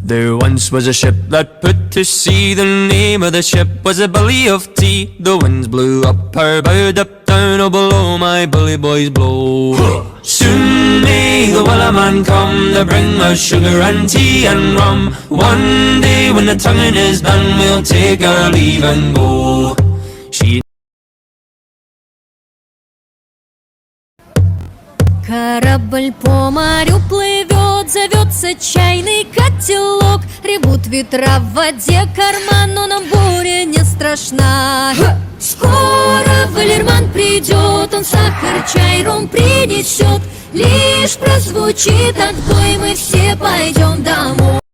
There once was a ship that put to sea. The name of the ship was a Billy of Tea. The winds blew up her bow, up down, oh below my bully boys blow. Soon may the Wellerman come to bring us sugar and tea and rum. One day when the tonguing is done, we'll take our leave and go. She Корабль по морю плывет, зовется чайный котелок. Ревут ветра в воде карман, но нам буря не страшна. Скоро Валерман придет, он сахар, чай, ром принесет. Лишь прозвучит отбой, мы все пойдем домой.